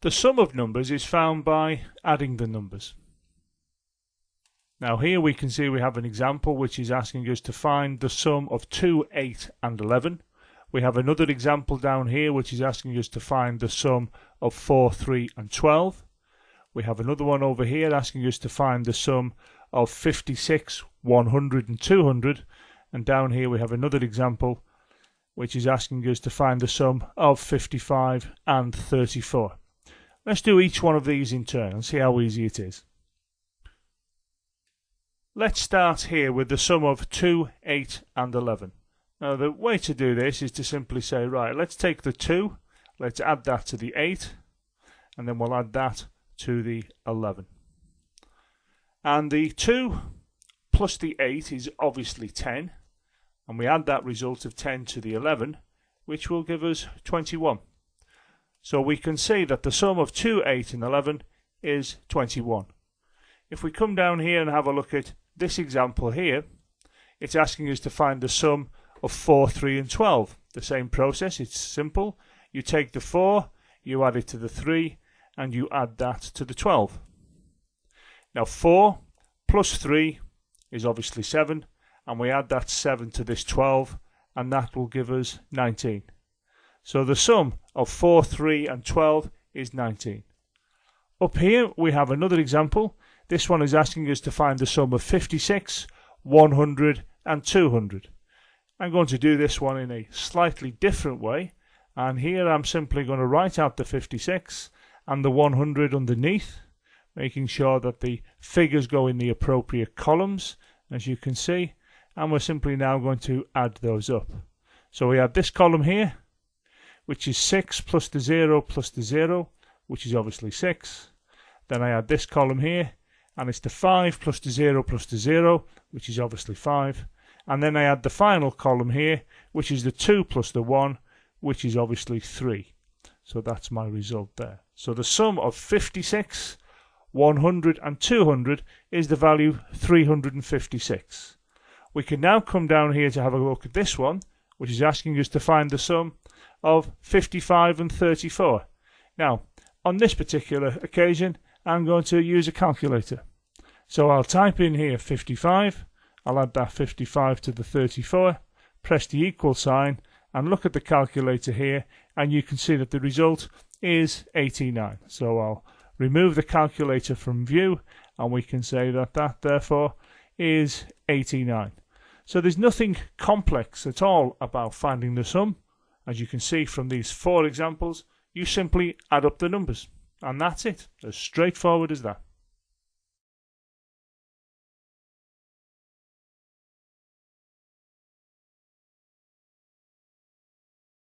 The sum of numbers is found by adding the numbers. Now here we can see we have an example which is asking us to find the sum of 2, 8 and 11. We have another example down here which is asking us to find the sum of 4, 3 and 12. We have another one over here asking us to find the sum of 56, 100 and 200. And down here we have another example which is asking us to find the sum of 55 and 34. Let's do each one of these in turn and see how easy it is. Let's start here with the sum of 2, 8 and 11. Now the way to do this is to simply say, right, let's take the 2, let's add that to the 8, and then we'll add that to the 11. And the 2 plus the 8 is obviously 10, and we add that result of 10 to the 11, which will give us 21. So we can see that the sum of 2, 8 and 11 is 21. If we come down here and have a look at this example here, it's asking us to find the sum of 4, 3 and 12. The same process, it's simple. You take the 4, you add it to the 3, and you add that to the 12. Now 4 plus 3 is obviously 7, and we add that 7 to this 12, and that will give us 19. So the sum of 4, 3 and 12 is 19. Up here we have another example. This one is asking us to find the sum of 56, 100 and 200. I'm going to do this one in a slightly different way, and here I'm simply going to write out the 56 and the 100 underneath, making sure that the figures go in the appropriate columns, as you can see, and we're simply now going to add those up. So we have this column here, which is 6 plus the 0 plus the 0, which is obviously 6. Then I add this column here, and it's the 5 plus the 0 plus the 0, which is obviously 5. And then I add the final column here, which is the 2 plus the 1, which is obviously 3. So that's my result there. So the sum of 56, 100 and 200 is the value 356. We can now come down here to have a look at this one, which is asking us to find the sum of 55 and 34. Now, on this particular occasion, I'm going to use a calculator. So I'll type in here 55, I'll add that 55 to the 34, press the equal sign, and look at the calculator here, and you can see that the result is 89. So I'll remove the calculator from view, and we can say that that therefore is 89. So there's nothing complex at all about finding the sum. As you can see from these 4 examples, you simply add up the numbers. And that's it. As straightforward as that.